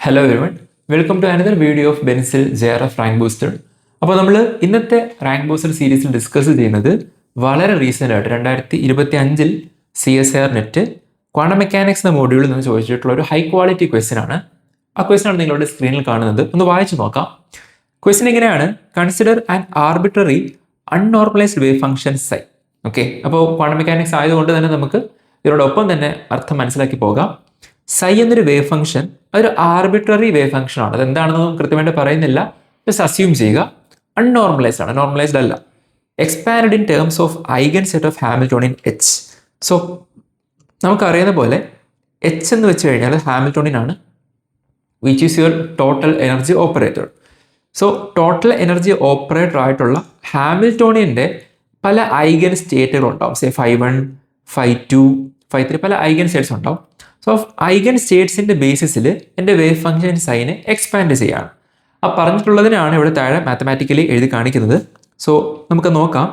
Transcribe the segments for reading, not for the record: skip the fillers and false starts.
Hello everyone, welcome to another video of ബെൻസിൽ JRF rank booster. അപ്പോൾ നമ്മൾ ഇന്നത്തെ റാങ്ക് ബൂസ്റ്റർ സീരീസിൽ ഡിസ്കസ് ചെയ്യുന്നത് വളരെ റീസെൻ്റ് ആയിട്ട് 2025 CSIR നെറ്റ് ക്വാണ്ടം മെക്കാനിക്സ് എന്ന മോഡ്യൂളിൽ നിന്ന് ചോദിച്ചിട്ടുള്ള ഒരു ഹൈ ക്വാളിറ്റി ക്വസ്റ്റ്യൻ ആണ്. ആ ക്വസ്റ്റ്യൻ ആണ് നിങ്ങളുടെ സ്ക്രീനിൽ കാണുന്നത്. ഒന്ന് വായിച്ചു നോക്കാം. ക്വസ്റ്റ്യൻ ഇങ്ങനെയാണ്: consider an arbitrary unnormalised wave function psi. Okay, അപ്പോൾ ക്വാണ്ടം മെക്കാനിക്സ് ആയതുകൊണ്ട് തന്നെ നമുക്ക് ഇതിനോടൊപ്പം തന്നെ അർത്ഥം മനസ്സിലാക്കി പോകാം. സൈ എന്നൊരു വേവ് ഫംഗ്ഷൻ അതൊരു ആർബിട്രറി വേവ് ഫംഗ്ഷൻ ആണ്. അതെന്താണെന്നൊന്നും കൃത്യമായിട്ട് പറയുന്നില്ല, ജസ്റ്റ് അസ്യൂം ചെയ്യുക. അൺനോർമലൈസ്ഡ് ആണ്, നോർമലൈസ്ഡ് അല്ല. Expand in terms of eigen set of Hamiltonian H. So നമുക്കറിയുന്ന പോലെ എച്ച് എന്ന് വെച്ച് കഴിഞ്ഞാൽ ഹാമിൽട്ടോണിയൻ ആണ്, which is your total energy operator. So total energy operator ആയിട്ടുള്ള ഹാമിൽട്ടോണിയൻ്റെ പല ഐഗൻ സ്റ്റേറ്റുകളുണ്ടാവും. സേ 5 1, 5 2, 5 3 പല ഐഗൻ സ്റ്റേറ്റ്സ് ഉണ്ടാവും. സോ ഐഗൻ സ്റ്റേറ്റ്സിൻ്റെ ബേസിസിൽ എൻ്റെ വേവ് ഫംഗ്ഷൻ സൈനെ എക്സ്പാൻഡ് ചെയ്യുകയാണ്. ആ പറഞ്ഞിട്ടുള്ളതിനാണ് ഇവിടെ താഴെ മാത്തമാറ്റിക്കലി എഴുതി കാണിക്കുന്നത്. സോ നമുക്ക് നോക്കാം.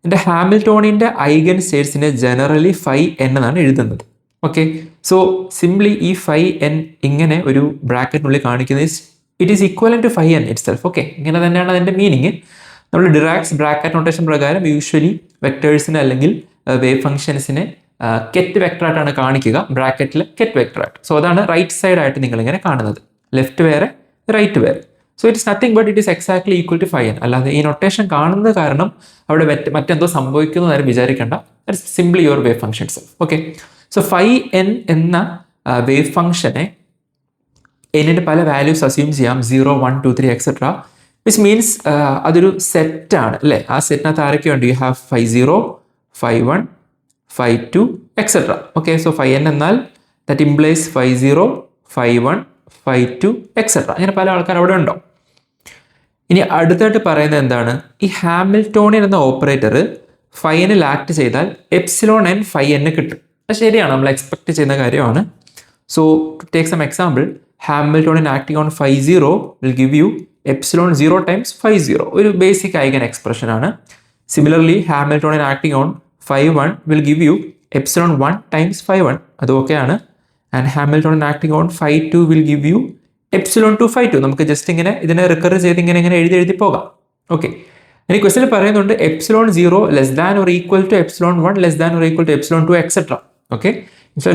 എൻ്റെ ഹാമിൽട്ടോണിൻ്റെ ഐഗൻ സ്റ്റേറ്റ്സിനെ ജനറലി 5n എന്നാണ് എഴുതുന്നത്. ഓക്കെ, സോ സിംപ്ലി ഈ 5n ഇങ്ങനെ ഒരു ബ്രാക്കറ്റിനുള്ളിൽ കാണിക്കുന്നത് it is equivalent to 5n itself. Okay, ഇങ്ങനെ തന്നെയാണ് അതിൻ്റെ മീനിങ്. നമ്മൾ ഡിറാക്സ് ബ്രാക്കറ്റ് നൊട്ടേഷൻ പ്രകാരം യൂഷ്വലി വെക്ടേഴ്സിനെ അല്ലെങ്കിൽ വേവ് ഫംഗ്ഷൻസിനെ കെറ്റ് വെക്ടറായിട്ടാണ് കാണിക്കുക, ബ്രാക്കറ്റിൽ കെറ്റ് വെക്ടറായിട്ട്. സോ അതാണ് റൈറ്റ് സൈഡായിട്ട് നിങ്ങളിങ്ങനെ കാണുന്നത്. ലെഫ്റ്റ് വേറെ, റൈറ്റ് വേറെ. So it is nothing but it is exactly equal to 5n. അല്ലാതെ ഈ നൊട്ടേഷൻ കാണുന്നത് കാരണം അവിടെ മറ്റെന്തോ സംഭവിക്കുന്നു നേരം വിചാരിക്കേണ്ട. That's simply your wave functions. Okay, so 5n എന്ന വേവ് ഫംഗ്ഷനെ എന്നിൻ്റെ പല വാല്യൂസ് അസ്യൂം ചെയ്യാം, 0 1 2 3 എക്സെട്ര, വിച്ച് മീൻസ് അതൊരു സെറ്റാണ് അല്ലേ. ആ സെറ്റിനകത്ത് ആരൊക്കെയുണ്ട്? You have 5 0, 5 1, 5 2 etcetera. Okay, so 5n എന്നാൽ ദാറ്റ് ഇംപ്ലൈസ് 5 0, 5 1, 5 2 എക്സെട്ര. അങ്ങനെ പല ആൾക്കാർ അവിടെ ഉണ്ടോ. ഇനി അടുത്തായിട്ട് പറയുന്നത് എന്താണ്? ഈ ഹാമിൽട്ടോണിയൻ എന്ന ഓപ്പറേറ്റർ 5n ആക്ട് ചെയ്താൽ എപ്സിലോൺ n 5n കിട്ടും. അത് ശരിയാണ്, നമ്മൾ എക്സ്പെക്ട് ചെയ്യുന്ന കാര്യമാണ്. So to take some example, Hamiltonian acting on 5 0 will give you epsilon 0 times 5 0. ഒരു ബേസിക് ഐഗൻ എക്സ്പ്രഷൻ ആണ്. Similarly Hamiltonian acting on 5 1 will give you epsilon 1 times 5 1. അത് ഓക്കെയാണ്. And Hamiltonian acting on 5 2 will give you epsilon 2 5 2. നമുക്ക് just ഇങ്ങനെ ഇതിനെ റിക്കർ ചെയ്ത് ഇങ്ങനെ എഴുതി പോകാം. ഓക്കെ, ഇനി ക്വസ്റ്റിൽ പറയുന്നുണ്ട് epsilon 0 less than or equal to epsilon 1 less than or equal to epsilon 2 etcetera. Okay,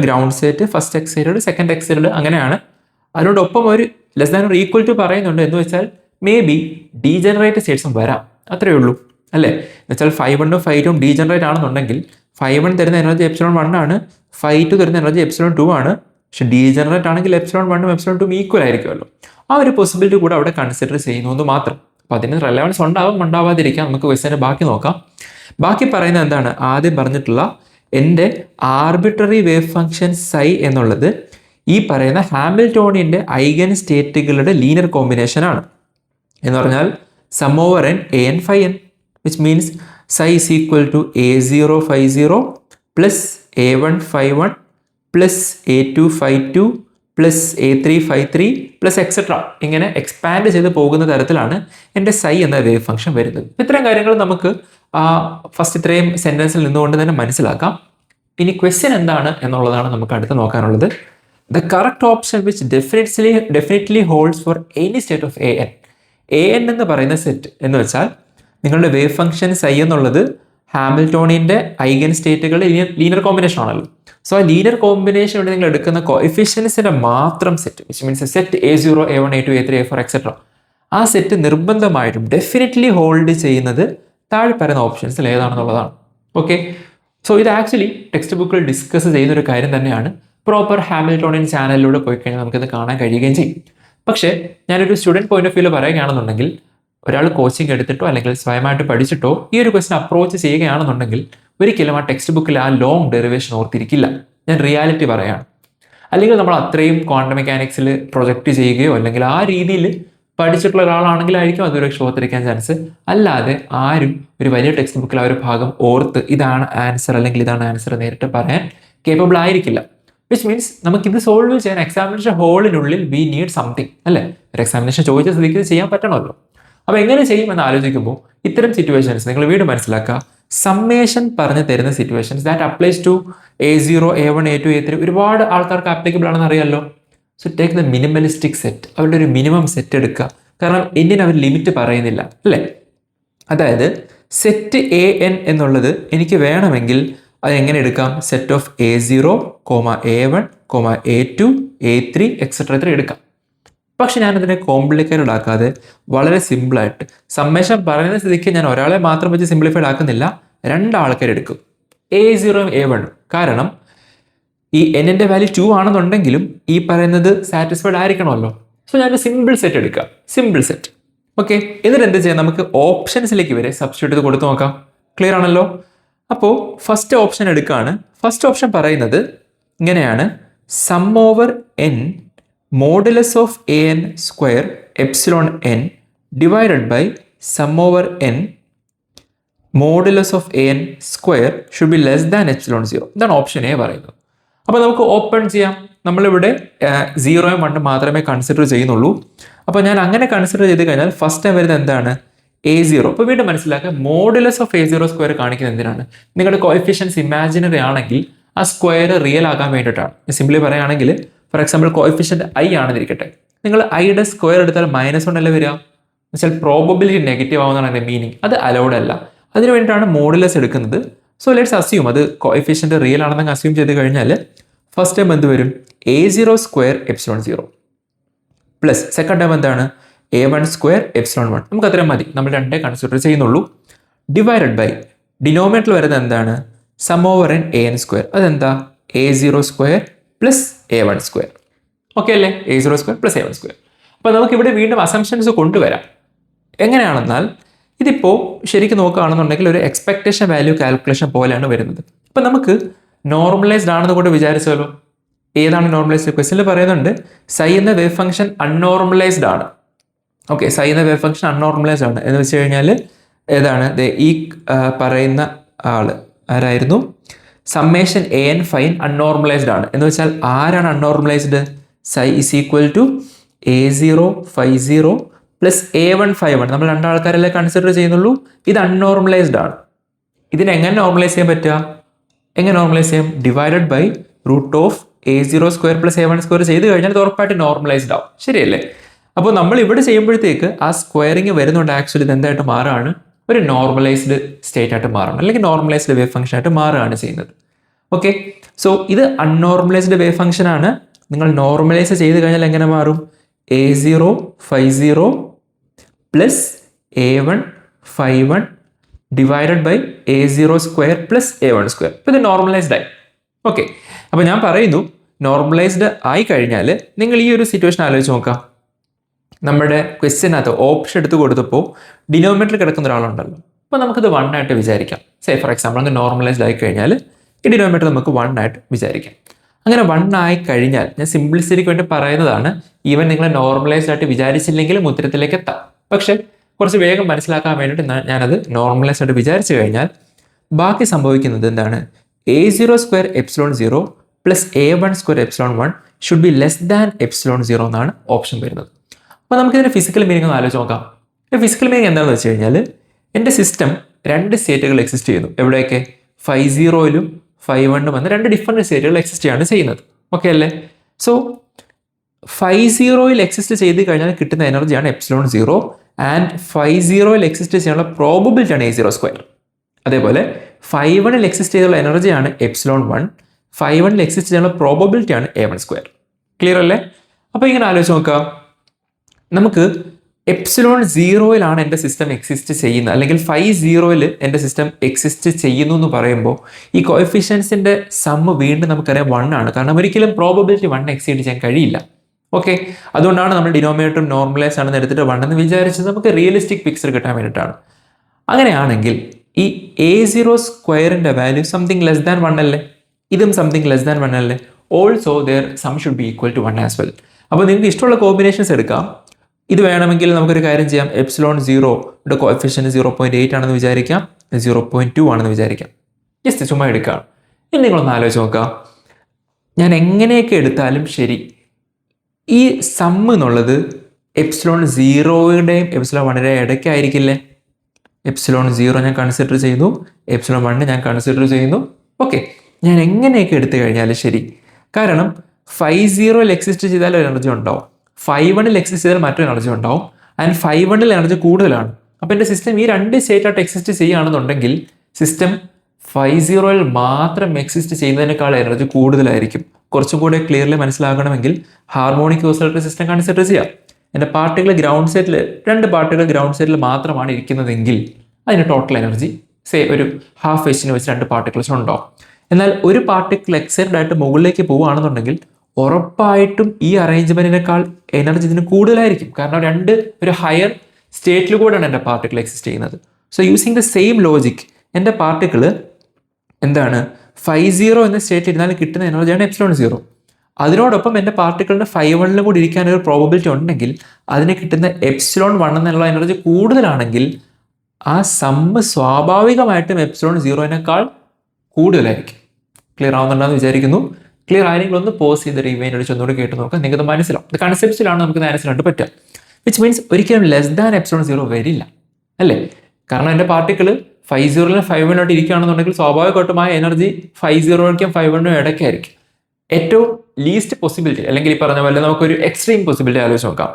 ground state, first excited, second excited, അങ്ങനെയാണ്. അതിനോടൊപ്പം ഒരു less than or equal to പറയുന്നുണ്ട്. എന്ന് വെച്ചാൽ മേ ബി ഡീജനറേറ്റ് സ്റ്റേറ്റ്സും വരാം, അത്രയേ ഉള്ളൂ അല്ലേ. എന്നുവെച്ചാൽ 5 1 5 2 ഡീജനറേറ്റ് ആണെന്നുണ്ടെങ്കിൽ 5 1 തരുന്ന എനർജി എപ്സിലോൺ 1 ആണ്, 5 2 തരുന്ന എനർജി എപ്സിലോൺ 2 ആണ്. പക്ഷെ ഡീജനറേറ്റ് ആണെങ്കിൽ എപ്സിലോൺ 1 എപ്സിലോൺ 2 ഈക്വൽ ആയിരിക്കുമല്ലോ. ആ ഒരു പോസിബിലിറ്റി കൂടെ അവിടെ കൺസിഡർ ചെയ്യുന്നു എന്ന് മാത്രം. അപ്പോൾ അതിന് റെലവൻസ് ഉണ്ടാവാതിരിക്കാം. നമുക്ക് ക്വസ്റ്റ്യൻ്റെ ബാക്കി നോക്കാം. ബാക്കി പറയുന്നത് എന്താണ്? ആദ്യം പറഞ്ഞിട്ടുള്ള എൻ്റെ ആർബിട്രറി വേവ് ഫംഗ്ഷൻ സൈ എന്നുള്ളത് ഈ പറയുന്ന ഹാമിൽട്ടോണിയൻ്റെ ഐഗൻ സ്റ്റേറ്റുകളുടെ ലീനിയർ കോമ്പിനേഷൻ ആണ്. എന്ന് പറഞ്ഞാൽ sum over n an 5n, which means psi is equal to a0 5 0 plus a1 5 1 plus a2 5 2 plus a3 5 3 plus etc. ഇങ്ങനെ എക്സ്പാൻഡ് ചെയ്ത് പോകുന്ന തരത്തിലാണ് എൻ്റെ സൈ എന്ന വേവ് ഫംഗ്ഷൻ വരുന്നത്. ഇത്തരം കാര്യങ്ങൾ നമുക്ക് ഫസ്റ്റ് ഇത്രയും സെൻറ്റൻസിൽ നിന്നുകൊണ്ട് തന്നെ മനസ്സിലാക്കാം. ഇനി ക്വസ്റ്റ്യൻ എന്താണ് എന്നുള്ളതാണ് നമുക്ക് അടുത്ത് നോക്കാനുള്ളത്. The correct option which definitely holds for any state of an. an എന്ന് പറയുന്ന സെറ്റ് എന്ന് വെച്ചാൽ നിങ്ങളുടെ വേവ് ഫംഗ്ഷൻ സൈ എന്നുള്ളത് ഹാമിൽട്ടോണിയൻ്റെ ഐഗൻ സ്റ്റേറ്റുകളുടെ ലീനിയർ കോമ്പിനേഷൻ ആണല്ലോ. സോ ആ ലീനിയർ കോമ്പിനേഷൻ വേണ്ടി നിങ്ങൾ എടുക്കുന്ന കോഎഫിഷ്യൻസിൻ്റെ മാത്രം set, which means set a0 a1 a2 a3 a4 etcetera, ആ സെറ്റ് നിർബന്ധമായിട്ടും ഡെഫിനറ്റ്ലി ഹോൾഡ് ചെയ്യുന്നത് താഴെ പറയുന്ന ഓപ്ഷൻസിൽ ഏതാണെന്നുള്ളതാണ്. ഓക്കെ, സോ ഇത് ആക്ച്വലി ടെക്സ്റ്റ് ബുക്കിൽ ഡിസ്കസ് ചെയ്യുന്ന ഒരു കാര്യം തന്നെയാണ്. പ്രോപ്പർ ഹാമിൽട്ടോണിയൻ ചാനലിലൂടെ പോയി കഴിഞ്ഞാൽ നമുക്കിത് കാണാൻ കഴിയുകയും ചെയ്യും. പക്ഷേ ഞാനൊരു സ്റ്റുഡൻറ്റ് പോയിന്റ് ഓഫ് വ്യൂവിൽ പറയുകയാണെന്നുണ്ടെങ്കിൽ, ഒരാൾ കോച്ചിങ് എടുത്തിട്ടോ അല്ലെങ്കിൽ സ്വയമായിട്ട് പഠിച്ചിട്ടോ ഈ ഒരു ക്വസ്റ്റൻ അപ്രോച്ച് ചെയ്യുകയാണെന്നുണ്ടെങ്കിൽ ഒരിക്കലും ആ ടെക്സ്റ്റ് ബുക്കിൽ ആ ലോങ് ഡെറിവേഷൻ ഓർത്തിരിക്കില്ല. ഞാൻ റിയാലിറ്റി പറയാണ്. അല്ലെങ്കിൽ നമ്മൾ അത്രയും ക്വാണ്ടം മെക്കാനിക്സിൽ പ്രൊജക്റ്റ് ചെയ്യുകയോ അല്ലെങ്കിൽ ആ രീതിയിൽ പഠിച്ചിട്ടുള്ള ഒരാളാണെങ്കിലായിരിക്കും അതൊരു ഓർത്തിരിക്കാൻ ചാൻസ്. അല്ലാതെ ആരും ഒരു വലിയ ടെക്സ്റ്റ് ബുക്കിൽ ആ ഒരു ഭാഗം ഓർത്ത് ഇതാണ് ആൻസർ അല്ലെങ്കിൽ ഇതാണ് ആൻസർ നേരിട്ട് പറയാൻ കേപ്പബിൾ ആയിരിക്കില്ല. വിച്ച് മീൻസ് നമുക്കിത് സോൾവ് ചെയ്യാൻ എക്സാമിനേഷൻ ഹോളിനുള്ളിൽ വി നീഡ് സംതിങ് അല്ലേ. ഒരു എക്സാമിനേഷൻ ചോദിച്ച സ്ഥിതിക്ക് ഇത് ചെയ്യാൻ പറ്റണമല്ലോ. അപ്പോൾ എങ്ങനെ ചെയ്യുമെന്ന് ആലോചിക്കുമ്പോൾ ഇത്തരം സിറ്റുവേഷൻസ് നിങ്ങൾ വീണ്ടും മനസ്സിലാക്കുക. സമ്മേഷൻ പറഞ്ഞു തരുന്ന situations that applies to a0 a1 a2 a3 ഒരുപാട് ആൾക്കാർക്ക് ആപ്ലിക്കബിൾ ആണെന്ന് അറിയാമല്ലോ. So take the minimalistic set. അവരുടെ ഒരു മിനിമം സെറ്റ് എടുക്കുക. കാരണം എന്നിന് അവർ ലിമിറ്റ് പറയുന്നില്ല അല്ലേ. അതായത് സെറ്റ് AN എന്നുള്ളത് എനിക്ക് വേണമെങ്കിൽ അത് എങ്ങനെ എടുക്കാം? Set of A0, A1, A2, A3 etcetera എടുക്കാം. പക്ഷെ ഞാനതിനെ കോംപ്ലിക്കേറ്റഡ് ആക്കാതെ വളരെ സിമ്പിളായിട്ട് സമ്മേഷൻ പറയുന്ന സ്ഥിതിക്ക് ഞാൻ ഒരാളെ മാത്രം വെച്ച് സിംപ്ലിഫൈഡ് ആക്കുന്നില്ല, രണ്ടാൾക്കാരെടുക്കും, A0 A1. കാരണം ഈ എന്നിൻ്റെ വാല്യൂ 2 ആണെന്നുണ്ടെങ്കിലും ഈ പറയുന്നത് സാറ്റിസ്ഫൈഡ് ആയിരിക്കണമല്ലോ. സോ ഞാനൊരു സിമ്പിൾ സെറ്റ് എടുക്കാം, സിമ്പിൾ സെറ്റ്. ഓക്കെ, എന്നിട്ട് എന്ത് ചെയ്യാം? നമുക്ക് ഓപ്ഷൻസിലേക്ക് വരെ സബ്സ്റ്റിറ്റ്യൂട്ട് ചെയ്ത് കൊടുത്തു നോക്കാം. ക്ലിയർ ആണല്ലോ? അപ്പോൾ ഫസ്റ്റ് ഓപ്ഷൻ എടുക്കുകയാണ്. ഫസ്റ്റ് ഓപ്ഷൻ പറയുന്നത് ഇങ്ങനെയാണ്: sum over n modulus of AN square epsilon n divided by sum over n modulus of AN square should be less than epsilon 0. ഇതാണ് ഓപ്ഷൻ എ പറയുന്നത്. അപ്പോൾ നമുക്ക് ഓപ്പൺ ചെയ്യാം. നമ്മളിവിടെ 0യും 1 മാത്രമേ കൺസിഡർ ചെയ്യുന്നുള്ളൂ. അപ്പോൾ ഞാൻ അങ്ങനെ കൺസിഡർ ചെയ്ത് കഴിഞ്ഞാൽ ഫസ്റ്റ് ടൈം വരുന്നത് എന്താണ്? A0. അപ്പോൾ വീണ്ടും മനസ്സിലാക്കുക, മോഡുലസ് ഓഫ് A0 സ്ക്വയർ കാണിക്കുന്നത് എന്തിനാണ്? നിങ്ങളുടെ കോഎഫിഷ്യൻസ് ഇമാജിനറി ആണെങ്കിൽ ആ സ്ക്വയർ റിയൽ ആകാൻ വേണ്ടിയിട്ടാണ്. സിംപ്ലി പറയുകയാണെങ്കിൽ, ഫോർ എക്സാമ്പിൾ കോഎഫിഷ്യന്റ് I ആണെന്നിരിക്കട്ടെ, നിങ്ങൾ ഐയുടെ സ്ക്വയർ എടുത്താൽ -1 അല്ലേ വരിക? എന്നുവെച്ചാൽ പ്രോബബിലിറ്റി നെഗറ്റീവ് ആവുന്നതാണ് അതിൻ്റെ മീനിങ്. അത് അലൗഡ് അല്ല. അതിന് വേണ്ടിയിട്ടാണ് മോഡുലസ് എടുക്കുന്നത്. സോ ലെറ്റ്സ് അസ്യൂം അത് കോഎഫിഷ്യന്റ് റിയൽ ആണെന്ന് അസ്യൂം ചെയ്ത് കഴിഞ്ഞാൽ ഫസ്റ്റ് ടൈം എന്ത് വരും? A0 square epsilon 0 plus second time എന്താണ്? A1 square epsilon 1. നമുക്ക് അത്രയും മതി, നമ്മൾ രണ്ടേ കൺസിഡർ ചെയ്യുന്നുള്ളൂ. ഡിവൈഡഡ് ബൈ ഡിനോമിനേറ്ററിൽ വരുന്നത് എന്താണ്? Sum over n AN square. അതെന്താ? A0 square plus A1 square. Okay അല്ലേ? A0 square plus A1 square. അപ്പോൾ നമുക്കിവിടെ വീണ്ടും അസംഷൻസ് കൊണ്ടുവരാം. എങ്ങനെയാണെന്നാൽ, ഇതിപ്പോൾ ശരിക്കും നോക്കുകയാണെന്നുണ്ടെങ്കിൽ ഒരു എക്സ്പെക്ടേഷൻ വാല്യൂ കാൽക്കുലേഷൻ പോലെയാണ് വരുന്നത്. അപ്പം നമുക്ക് നോർമലൈസ്ഡ് ആണെന്ന് കൂടെ വിചാരിച്ചാലോ? ഏതാണ് നോർമലൈസ്ഡ്? ക്വസ്റ്റ്യനിൽ പറയുന്നുണ്ട് സൈ എന്ന വേവ് ഫംഗ്ഷൻ അൺനോർമലൈസ്ഡ് ആണ്. ഓക്കെ, സൈ എന്ന വേവ് ഫംഗ്ഷൻ അൺനോർമലൈസ്ഡ് ആണ് എന്ന് വെച്ച് കഴിഞ്ഞാൽ ഏതാണ്? ഈ പറയുന്ന ആള് ആരായിരുന്നു? സമ്മേഷൻ AN ഫൈൻ അൺനോർമലൈസ്ഡ് ആണ്. എന്ന് വെച്ചാൽ ആരാണ് unnormalised? Psi is equal to A0 φ0 plus A1 φ1. നമ്മൾ രണ്ടാൾക്കാരല്ലേ കൺസിഡർ ചെയ്യുന്നുള്ളൂ. ഇത് അൺനോർമലൈസ്ഡ് ആണ്. ഇതിനെ എങ്ങനെ നോർമലൈസ് ചെയ്യാൻ പറ്റുക? എങ്ങനെ നോർമലൈസ് ചെയ്യാം? Divided by root of A0 square plus A1 square ചെയ്ത് കഴിഞ്ഞാൽ ഇത് ഉറപ്പായിട്ട് നോർമലൈസ്ഡ് ആവും. ശരിയല്ലേ? അപ്പോൾ നമ്മൾ ഇവിടെ ചെയ്യുമ്പോഴത്തേക്ക് ആ സ്ക്വയറിങ് വരുന്നുണ്ട്. ആക്ച്വലി ഇത് എന്തായിട്ട് മാറുകയാണ്? ഒരു നോർമലൈസ്ഡ് സ്റ്റേറ്റ് ആയിട്ട് മാറണം, അല്ലെങ്കിൽ നോർമലൈസ്ഡ് വേവ് ഫംഗ്ഷൻ ആയിട്ട് മാറുകയാണ് ചെയ്യുന്നത്. ഓക്കെ, സോ ഇത് അൺനോർമലൈസ്ഡ് വേവ് ഫംഗ്ഷൻ ആണ്. നിങ്ങൾ നോർമലൈസ് ചെയ്ത് കഴിഞ്ഞാൽ എങ്ങനെ മാറും? A0 φ0 plus A1 φ1 divided by A0 square plus A1 square. അപ്പോൾ ഇത് നോർമലൈസ്ഡ് ആയി. ഓക്കെ, അപ്പോൾ ഞാൻ പറയുന്നു നോർമലൈസ്ഡ് ആയി കഴിഞ്ഞാൽ നിങ്ങൾ ഈ ഒരു സിറ്റുവേഷൻ ആലോചിച്ച് നോക്കാം. നമ്മുടെ ക്വസ്റ്റ്യനകത്ത് ഓപ്ഷൻ എടുത്ത് കൊടുത്തപ്പോൾ ഡിനോമിനേറ്ററിൽ കിടക്കുന്ന ഒരാളുണ്ടല്ലോ. അപ്പോൾ നമുക്കിത് 1 ആയിട്ട് വിചാരിക്കാം. സേ ഫോർ എക്സാമ്പിൾ അങ്ങ് നോർമലൈസ്ഡ് ആയി കഴിഞ്ഞാൽ ഈ ഡിനോമിനേറ്റർ നമുക്ക് 1 ആയിട്ട് വിചാരിക്കാം. അങ്ങനെ 1 ആയി കഴിഞ്ഞാൽ, ഞാൻ സിംപ്ലിസിറ്റിക്ക് വേണ്ടി പറയുന്നതാണ്, ഈവൻ നിങ്ങൾ നോർമലൈസ്ഡ് ആയിട്ട് വിചാരിച്ചില്ലെങ്കിലും ഉത്തരത്തിലേക്ക് എത്താം. പക്ഷെ കുറച്ച് വേഗം മനസ്സിലാക്കാൻ വേണ്ടിയിട്ട് ഞാനത് നോർമലൈസ്ഡ് ആയിട്ട് വിചാരിച്ചു കഴിഞ്ഞാൽ ബാക്കി സംഭവിക്കുന്നത് എന്താണ്? A0 square epsilon 0 plus A1 square epsilon 1 should be less than epsilon 0 എന്നാണ് ഓപ്ഷൻ വരുന്നത്. അപ്പോൾ നമുക്കിതിൻ്റെ ഫിസിക്കൽ മീനിങ് ഒന്ന് ആലോചിച്ച് നോക്കാം. ഫിസിക്കൽ മീനിങ് എന്താണെന്ന് വെച്ച് കഴിഞ്ഞാൽ, എൻ്റെ സിസ്റ്റം 2 സ്റ്റേറ്റുകൾ എക്സിസ്റ്റ് ചെയ്യുന്നു. എവിടെയൊക്കെ? φ0ലും φ1ഉം എന്ന 2 ഡിഫറെൻറ്റ് സ്റ്റേറ്റുകൾ എക്സിസ്റ്റ് ചെയ്യാണ് ചെയ്യുന്നത്. ഓക്കെ അല്ലേ? സോ φ0യിൽ എക്സിസ്റ്റ് ചെയ്ത് കഴിഞ്ഞാൽ കിട്ടുന്ന എനർജിയാണ് എപ്സിലോൺ 0 ആൻഡ് φ0യിൽ എക്സിസ്റ്റ് ചെയ്യാനുള്ള പ്രോബബിലിറ്റിയാണ് A0 സ്ക്വയർ. അതേപോലെ φ1ൽ എക്സിസ്റ്റ് ചെയ്തുള്ള എനർജിയാണ് എപ്സിലോൺ 1, φ1ൽ എക്സിസ്റ്റ് ചെയ്യാനുള്ള പ്രോബബിലിറ്റിയാണ് A1 സ്ക്വയർ. ക്ലിയർ അല്ലേ? അപ്പോൾ ഇങ്ങനെ ആലോചിച്ച് നോക്കുക, നമുക്ക് എപ്സിലോൺ 0യിലാണ് എൻ്റെ സിസ്റ്റം എക്സിസ്റ്റ് ചെയ്യുന്നത്, അല്ലെങ്കിൽ φ0യിൽ എൻ്റെ സിസ്റ്റം എക്സിസ്റ്റ് ചെയ്യുന്നു എന്ന് പറയുമ്പോൾ ഈ കോഎഫിഷ്യൻസിൻ്റെ സമ്മ് വീണ്ടും നമുക്കറിയാം 1 ആണ്. കാരണം ഒരിക്കലും പ്രോബബിലിറ്റി 1 എക്സീഡ് ചെയ്യാൻ കഴിയില്ല. ഓക്കെ, അതുകൊണ്ടാണ് നമ്മൾ ഡിനോമിനേറ്റർ നോർമലൈസ് ആണെന്ന് എടുത്തിട്ട് 1 എന്ന് വിചാരിച്ചത്. നമുക്ക് റിയലിസ്റ്റിക് പിക്ചർ കിട്ടാൻ വേണ്ടിയിട്ടാണ്. അങ്ങനെയാണെങ്കിൽ ഈ A0 സ്ക്വയറിൻ്റെ വാല്യൂ സംതിങ് ലെസ് ദാൻ 1 അല്ലേ? ഇതും സംതിങ് ലെസ് ദാൻ 1 അല്ലേ? Also there sum should be equal to 1 as well. അപ്പോൾ നിങ്ങൾക്ക് ഇഷ്ടമുള്ള കോമ്പിനേഷൻസ് എടുക്കാം. ഇത് വേണമെങ്കിൽ നമുക്കൊരു കാര്യം ചെയ്യാം. എപ്സിലോൺ 0യുടെ കോഎഫിഷ്യൻറ്റ് 0.8 ആണെന്ന് വിചാരിക്കാം, 0.2 ആണെന്ന് വിചാരിക്കാം. ജസ്റ്റ് ചുമ്മാ എടുക്കാം. ഇനി നിങ്ങളൊന്ന് ആലോചിച്ച് നോക്കാം, ഞാൻ എങ്ങനെയൊക്കെ എടുത്താലും ശരി ഈ സമ്മ് എന്നുള്ളത് എപ്സിലോൺ 0യുടെയും എപ്സിലോൺ 1ൻ്റെയും ഇടയ്ക്കായിരിക്കില്ലേ? എപ്സിലോൺ 0 ഞാൻ കൺസിഡർ ചെയ്യുന്നു, എപ്സിലോൺ 1 ഞാൻ കൺസിഡർ ചെയ്യുന്നു. ഓക്കെ, ഞാൻ എങ്ങനെയൊക്കെ എടുത്തു കഴിഞ്ഞാലും ശരി, കാരണം 5-0 എക്സിസ്റ്റ് ചെയ്താൽ ഒരു എനർജി ഉണ്ടാവും, 5-1 എക്സിസ്റ്റ് ചെയ്താൽ മറ്റൊരു എനർജി ഉണ്ടാവും, ആൻഡ് 5-1 എനർജി കൂടുതലാണ്. അപ്പോൾ എൻ്റെ സിസ്റ്റം ഈ രണ്ട് സ്റ്റേറ്റായിട്ട് എക്സിസ്റ്റ് ചെയ്യുകയാണെന്നുണ്ടെങ്കിൽ സിസ്റ്റം 5-0 മാത്രം എക്സിസ്റ്റ് ചെയ്യുന്നതിനേക്കാൾ എനർജി കൂടുതലായിരിക്കും. കുറച്ചും കൂടെ ക്ലിയർലി മനസ്സിലാകണമെങ്കിൽ ഹാർമോണിക് ഓസിലേറ്ററി സിസ്റ്റം കൺസിഡർ ചെയ്യാം. എൻ്റെ പാർട്ടിക്കിൾ ഗ്രൗണ്ട് സ്റ്റേറ്റിൽ, 2 പാർട്ടിക്കിൾ ഗ്രൗണ്ട് സ്റ്റേറ്റിൽ മാത്രമാണ് ഇരിക്കുന്നതെങ്കിൽ അതിന് ടോട്ടൽ എനർജി ഒരു ഹാഫ് എച്ചിന് വെച്ച് 2 പാർട്ടിക്കിൾസ് ഉണ്ടാവും. എന്നാൽ ഒരു പാർട്ടിക്കിൾ എക്സൈറ്റഡ് ആയിട്ട് മുകളിലേക്ക് പോവുകയാണെന്നുണ്ടെങ്കിൽ ഉറപ്പായിട്ടും ഈ അറേഞ്ച്മെന്റിനേക്കാൾ എനർജി ഇതിന് കൂടുതലായിരിക്കും. കാരണം ഒരു ഹയർ സ്റ്റേറ്റിൽ കൂടെയാണ് എൻ്റെ പാർട്ടിക്കിൾ എക്സിസ്റ്റ് ചെയ്യുന്നത്. So using the same logic എൻ്റെ പാർട്ടിക്കിൾ എന്താണ് 5-0 എന്ന സ്റ്റേറ്റിൽ ഇരുന്നാൽ കിട്ടുന്ന എനർജിയാണ് ε0. അതിനോടൊപ്പം എൻ്റെ പാർട്ടിക്കിളിന് 5-1 കൂടി ഇരിക്കാനൊരു പ്രോബബിലിറ്റി ഉണ്ടെങ്കിൽ അതിന് കിട്ടുന്ന ε1 എന്നുള്ള എനർജി കൂടുതലാണെങ്കിൽ ആ സമ്മ് സ്വാഭാവികമായിട്ടും ε0 കൂടുതലായിരിക്കും. ക്ലിയർ ആവുന്നുണ്ടെന്ന് വിചാരിക്കുന്നു. ക്ലിയർ ആയെങ്കിൽ ഒന്ന് പോസ് ചെയ്ത് റിവൈൻഡ് അടിച്ച് ഒന്നുകൂടി കേട്ട് നോക്കാം, നിങ്ങൾക്ക് മനസ്സിലാവും. ഇത് കൺസെപ്റ്റിലാണ് നമുക്ക് മനസ്സിലായിട്ട് പറ്റുക. വിച്ച് മീൻസ് ഒരിക്കലും ലെസ് ദാൻ ε0 വരില്ല അല്ലേ? കാരണം എൻ്റെ പാർട്ടിക്കിൾ 5-0 5-1 ഇരിക്കുകയാണെന്നുണ്ടെങ്കിൽ സ്വാഭാവികമായിട്ടുമായ എനർജി 5-0 5-1 ഇടയ്ക്കായിരിക്കും. ഏറ്റവും ലീസ്റ്റ് പോസിബിലിറ്റി അല്ലെങ്കിൽ ഈ പറഞ്ഞ പോലെ നമുക്കൊരു എക്സ്ട്രീം പോസിബിലിറ്റി ആലോചിച്ച് നോക്കാം.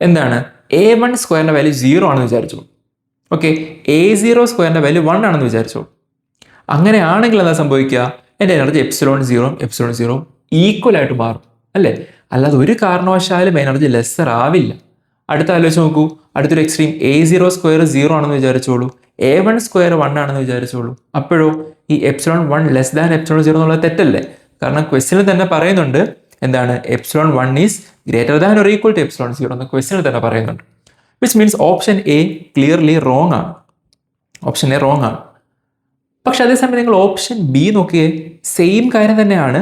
എന്താണ് a1² വാല്യൂ 0 ആണെന്ന് വിചാരിച്ചു. ഓക്കെ, a0² വാല്യൂ 1 ആണെന്ന് വിചാരിച്ചു. അങ്ങനെയാണെങ്കിൽ എന്താ സംഭവിക്കുക? എൻ്റെ എനർജി ε0 ഈക്വൽ ആയിട്ട് മാറും അല്ലേ? അല്ലാതെ ഒരു കാരണവശാലും എനർജി ലെസ്സർ ആവില്ല. അടുത്ത ആലോചിച്ച് നോക്കൂ, അടുത്തൊരു എക്സ്ട്രീം a0² 0 ആണെന്ന് വിചാരിച്ചോളൂ, a1² 1 ആണെന്ന് വിചാരിച്ചോളൂ. അപ്പോഴോ ഈ ε1 ലെസ് ദാൻ ε0 എന്നുള്ളത് തെറ്റല്ലേ? കാരണം ക്വസ്റ്റ്യനിൽ തന്നെ പറയുന്നുണ്ട് എന്താണ് ε1 is greater than or equal to ε0 എന്ന് ക്വസ്റ്റ്യനിൽ തന്നെ പറയുന്നുണ്ട്. Which means option A clearly wrong ആണ്. ഓപ്ഷൻ എ റോങ് ആണ്. പക്ഷെ അതേസമയം നിങ്ങൾ ഓപ്ഷൻ ബി നോക്കിയേ, സെയിം കാര്യം തന്നെയാണ്.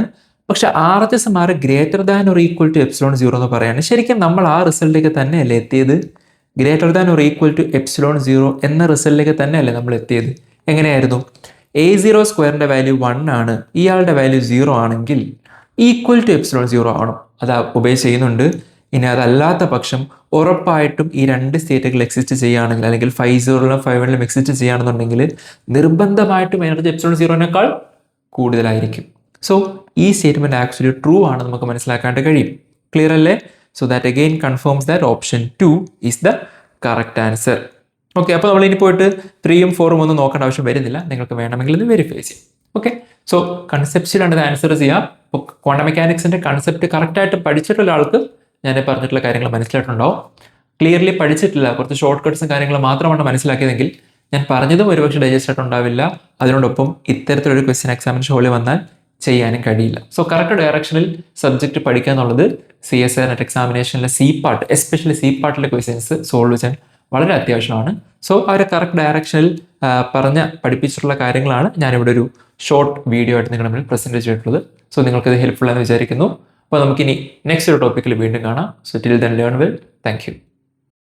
പക്ഷെ RHS മാറി greater than or equal to ε0 എന്ന് പറയാണ്. ശരിക്കും നമ്മൾ ആ റിസൾട്ടിലേക്ക് തന്നെയല്ലേ എത്തിയത്? Greater than or equal to ε0 എന്ന റിസൾട്ടിലേക്ക് തന്നെയല്ലേ നമ്മൾ എത്തിയത്? എങ്ങനെയായിരുന്നു? a0² വാല്യൂ 1 ആണ്, ഇയാളുടെ വാല്യൂ 0 ആണെങ്കിൽ ഈക്വൽ ടു ε0 ആണോ? അത് ഒബേ ചെയ്യുന്നുണ്ട്. ഇനി അതല്ലാത്ത പക്ഷം ഉറപ്പായിട്ടും ഈ 2 സ്റ്റേറ്റുകൾ എക്സിസ്റ്റ് ചെയ്യുകയാണെങ്കിൽ, അല്ലെങ്കിൽ 5-0 5-1 എക്സിസ്റ്റ് ചെയ്യുകയാണെന്നുണ്ടെങ്കിൽ നിർബന്ധമായിട്ടും എനർജി ε0 കൂടുതലായിരിക്കും. സോ ഈ സ്റ്റേറ്റ്മെന്റ് ആക്ച്വലി ട്രൂ ആണ് നമുക്ക് മനസ്സിലാക്കാണ്ട് കഴിയും. ക്ലിയർ അല്ലേ? So that again confirms that option 2 is the correct answer. Okay, അപ്പോൾ നമ്മൾ ഇനി പോയിട്ട് 3ഉം 4ഉം ഒന്നും നോക്കേണ്ട ആവശ്യം വരുന്നില്ല. നിങ്ങൾക്ക് വേണമെങ്കിൽ ഇത് വെരിഫൈ ചെയ്യാം. ഓക്കെ, സോ കൺസെപ്റ്റിലാണ് ഇത് ആൻസർ ചെയ്യാം. ഇപ്പോൾ ക്വാണ്ടം മെക്കാനിക്സിന്റെ കൺസെപ്റ്റ് കറക്റ്റായിട്ട് പഠിച്ചിട്ടുള്ള ആൾക്ക് ഞാൻ പറഞ്ഞിട്ടുള്ള കാര്യങ്ങൾ മനസ്സിലായിട്ടുണ്ടാവും. ക്ലിയർലി പഠിച്ചിട്ടില്ല, കുറച്ച് ഷോർട്ട് കട്ട്സും കാര്യങ്ങളും മാത്രമാണ് മനസ്സിലാക്കിയതെങ്കിൽ ഞാൻ പറഞ്ഞതും ഒരുപക്ഷെ ഡൈജസ്റ്റ് ആയിട്ടുണ്ടാവില്ല. അതിനോടൊപ്പം ഇത്തരത്തിലൊരു ക്വസ്റ്റ്യൻ എക്സാമിനേഷൻ ഹോളിൽ വന്നാൽ ചെയ്യാനും കഴിയില്ല. സോ കറക്റ്റ് ഡയറക്ഷനിൽ സബ്ജക്റ്റ് പഠിക്കുക എന്നുള്ളത് CSIR നെറ്റ് എക്സാമിനേഷനിലെ C പാർട്ട്, എസ്പെഷ്യലി C പാർട്ടിലെ ക്വസ്റ്റ്യൻസ് സോൾവ് ചെയ്യാൻ വളരെ അത്യാവശ്യമാണ്. സോ ആ ഒരു കറക്റ്റ് ഡയറക്ഷനിൽ പഠിപ്പിച്ചിട്ടുള്ള കാര്യങ്ങളാണ് ഞാനിവിടെ ഒരു ഷോർട്ട് വീഡിയോ ആയിട്ട് നിങ്ങളുടെ മുന്നിൽ പ്രസന്റ് ചെയ്തിട്ടുള്ളത്. സോ നിങ്ങൾക്കിത് ഹെൽപ്ഫുൾ ആണെന്ന് വിചാരിക്കുന്നു. അപ്പോൾ നമുക്കിനി നെക്സ്റ്റ് ഒരു ടോപ്പിക്കിൽ വീണ്ടും കാണാം. So till then learn well. Thank you.